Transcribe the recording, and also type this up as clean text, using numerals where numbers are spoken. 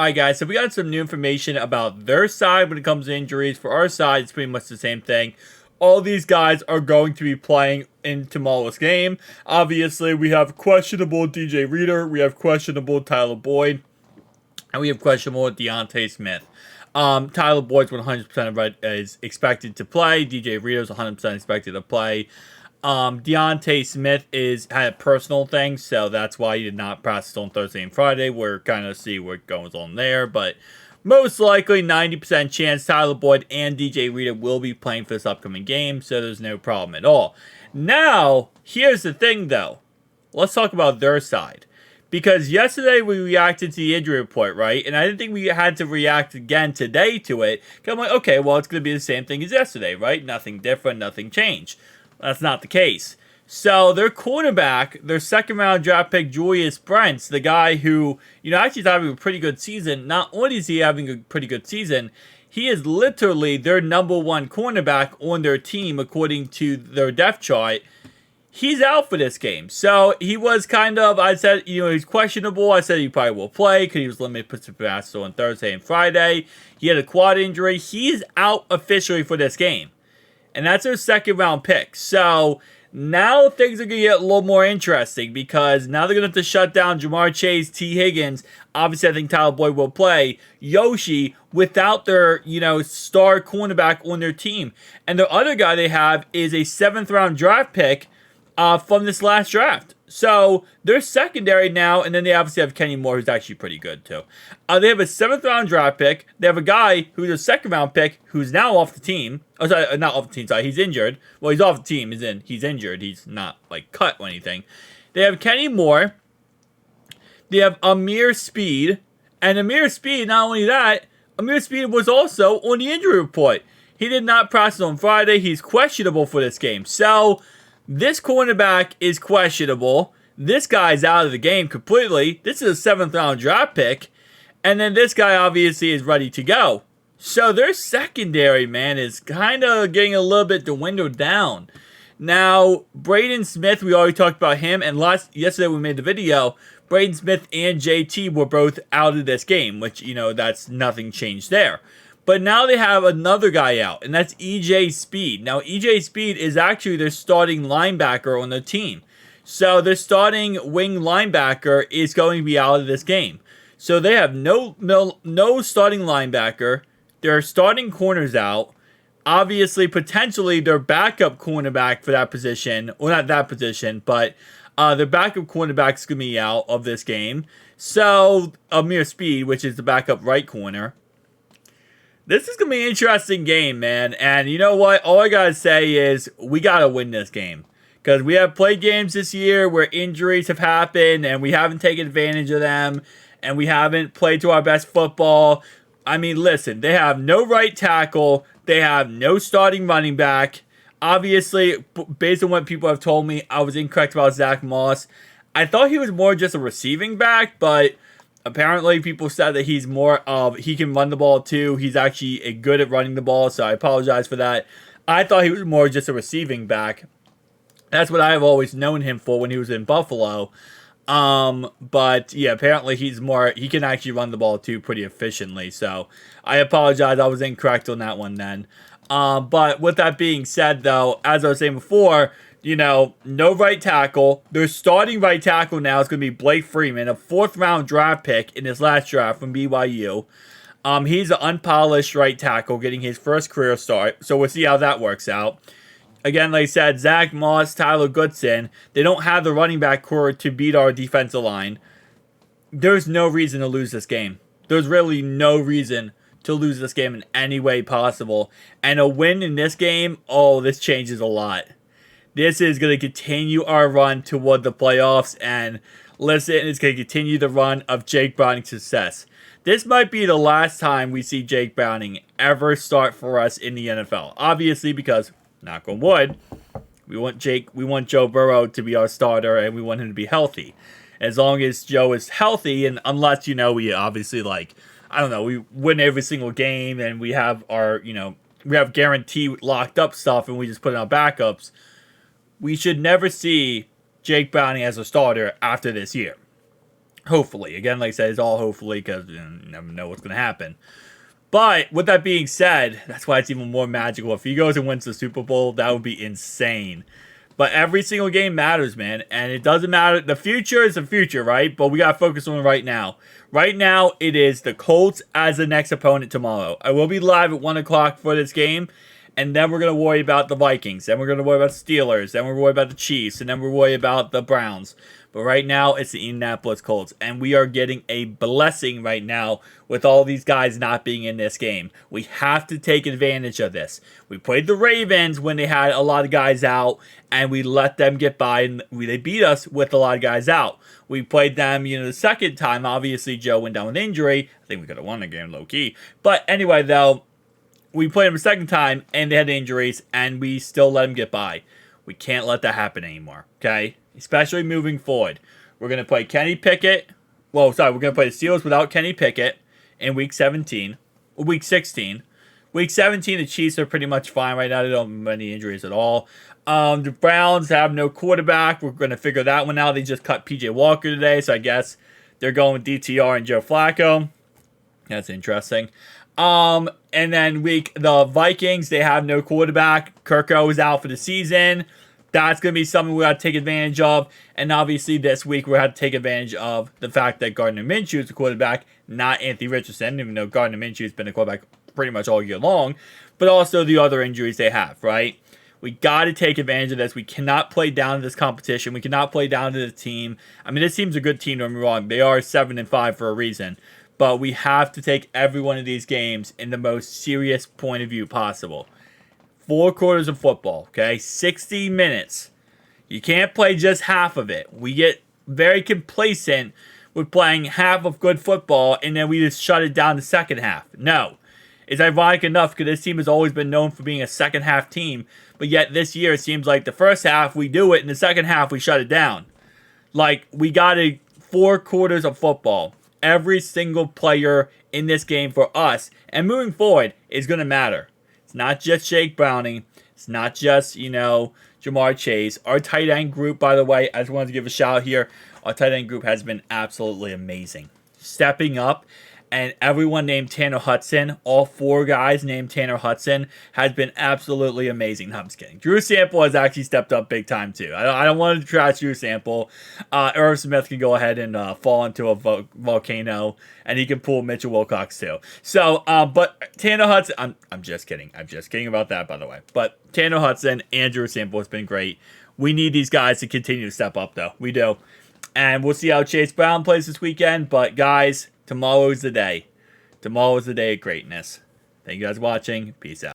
Alright guys, so we got some new information about their side when it comes to injuries. For our side, it's pretty much the same thing. All these guys are going to be playing in tomorrow's game. Obviously, we have questionable DJ Reader, we have questionable Tyler Boyd, and we have questionable Deontay Smith. Tyler Boyd's 100% is expected to play. DJ Reader's 100% expected to play. Deontay Smith had a personal thing, so that's why he did not practice on Thursday and Friday. We're kind of see what goes on there, but most likely 90% chance Tyler Boyd and DJ Reader will be playing for this upcoming game, so there's no problem at all. Now, here's the thing though. Let's talk about their side. Because yesterday we reacted to the injury report, right? And I didn't think we had to react again today to it. Because I'm like, okay, well, it's going to be the same thing as yesterday, right? Nothing different, nothing changed. That's not the case. So their quarterback, their second-round draft pick, Julius Brents, the guy who, actually is having a pretty good season. Not only is he having a pretty good season, he is literally their number one cornerback on their team, according to their depth chart. He's out for this game. So he was I said, he's questionable. I said he probably will play because he was limited to practice on Thursday and Friday. He had a quad injury. He's out officially for this game. And that's their second-round pick. So now things are going to get a little more interesting because now they're going to have to shut down Jamar Chase, T. Higgins. Obviously, I think Tyler Boyd will play. Yoshi without their, star cornerback on their team. And the other guy they have is a 7th-round draft pick from this last draft. So they're secondary now, and then they obviously have Kenny Moore, who's actually pretty good too. They have a 7th-round draft pick. They have a guy who's a 2nd-round pick who's now off the team. Oh, sorry, not off the team. Sorry, he's injured. Well, he's off the team. He's injured. He's not cut or anything. They have Kenny Moore. They have Amir Speed, and Amir Speed. Not only that, Amir Speed was also on the injury report. He did not practice on Friday. He's questionable for this game. So this cornerback is questionable. This guy's out of the game completely. This is a 7th-round draft pick. And then this guy obviously is ready to go. So their secondary, man, is kind of getting a little bit dwindled down. Now, Braden Smith, we already talked about him. And yesterday we made the video. Braden Smith and JT were both out of this game. Which, that's nothing changed there. But now they have another guy out, and that's EJ Speed. Now, EJ Speed is actually their starting linebacker on their team. So their starting wing linebacker is going to be out of this game. So they have no starting linebacker. Their starting corner's out. Obviously, potentially their backup cornerback for that position, well, not that position, but their backup cornerback is going to be out of this game. So Amir Speed, which is the backup right corner. This is going to be an interesting game, man. And you know what? All I got to say is we got to win this game. Because we have played games this year where injuries have happened and we haven't taken advantage of them. And we haven't played to our best football. I mean, listen, they have no right tackle. They have no starting running back. Obviously, based on what people have told me, I was incorrect about Zach Moss. I thought he was more just a receiving back, but apparently, people said that he's more of, he can run the ball too. He's actually good at running the ball, so I apologize for that. I thought he was more just a receiving back. That's what I've always known him for when he was in Buffalo. But yeah, apparently he can actually run the ball too pretty efficiently. So I apologize, I was incorrect on that one then. But with that being said though, as I was saying before, no right tackle. Their starting right tackle now is going to be Blake Freeman, a 4th-round draft pick in his last draft from BYU. He's an unpolished right tackle, getting his first career start. So we'll see how that works out. Again, like I said, Zach Moss, Tyler Goodson, they don't have the running back core to beat our defensive line. There's no reason to lose this game. There's really no reason to lose this game in any way possible. And a win in this game, this changes a lot. This is going to continue our run toward the playoffs, and listen, it's going to continue the run of Jake Browning's success. This might be the last time we see Jake Browning ever start for us in the NFL. Obviously, because, knock on wood, we want Joe Burrow to be our starter, and we want him to be healthy. As long as Joe is healthy, and unless, we obviously, we win every single game, and we have our, we have guaranteed locked up stuff, and we just put in our backups, we should never see Jake Browning as a starter after this year. Hopefully. Again, like I said, it's all hopefully because you never know what's going to happen. But with that being said, that's why it's even more magical. If he goes and wins the Super Bowl, that would be insane. But every single game matters, man. And it doesn't matter. The future is the future, right? But we got to focus on right now. Right now, it is the Colts as the next opponent tomorrow. I will be live at 1 o'clock for this game. And then we're going to worry about the Vikings. Then we're going to worry about the Steelers. Then we're going to worry about the Chiefs. And then we're worry about the Browns. But right now, it's the Indianapolis Colts. And we are getting a blessing right now with all these guys not being in this game. We have to take advantage of this. We played the Ravens when they had a lot of guys out. And we let them get by. And they beat us with a lot of guys out. We played them, the second time. Obviously, Joe went down with injury. I think we could have won the game low-key. But anyway, though, we played them a second time, and they had injuries, and we still let them get by. We can't let that happen anymore, okay? Especially moving forward. We're going to play Kenny Pickett. We're going to play the Steelers without Kenny Pickett in Week 16. Week 17, the Chiefs are pretty much fine right now. They don't have many injuries at all. The Browns have no quarterback. We're going to figure that one out. They just cut P.J. Walker today, so I guess they're going with DTR and Joe Flacco. That's interesting. And then the Vikings, they have no quarterback. Kirko is out for the season. That's going to be something we got to take advantage of. And obviously this week we had to take advantage of the fact that Gardner Minshew is the quarterback, not Anthony Richardson, even though Gardner Minshew has been a quarterback pretty much all year long. But also the other injuries they have, right? We got to take advantage of this. We cannot play down to this competition. We cannot play down to the team. I mean, this team's a good team, don't get me wrong. They are 7-5 for a reason. But we have to take every one of these games in the most serious point of view possible. 4 quarters of football, okay? 60 minutes. You can't play just half of it. We get very complacent with playing half of good football, and then we just shut it down the second half. No. It's ironic enough because this team has always been known for being a second half team, but yet this year it seems like the first half we do it, and the second half we shut it down. Like, we got 4 quarters of football. Every single player in this game for us, and moving forward, is going to matter. It's not just Jake Browning. It's not just, Jamar Chase. Our tight end group, by the way, I just wanted to give a shout out here. Our tight end group has been absolutely amazing. Stepping up, and everyone named Tanner Hudson, all 4 guys named Tanner Hudson, has been absolutely amazing. No, I'm just kidding. Drew Sample has actually stepped up big time, too. I don't want to trash Drew Sample. Irv Smith can go ahead and fall into a volcano, and he can pull Mitchell Wilcox, too. So, but Tanner Hudson, I'm just kidding. I'm just kidding about that, by the way. But Tanner Hudson and Drew Sample has been great. We need these guys to continue to step up, though. We do. And we'll see how Chase Brown plays this weekend. But, guys, tomorrow is the day. Tomorrow is the day of greatness. Thank you guys for watching. Peace out.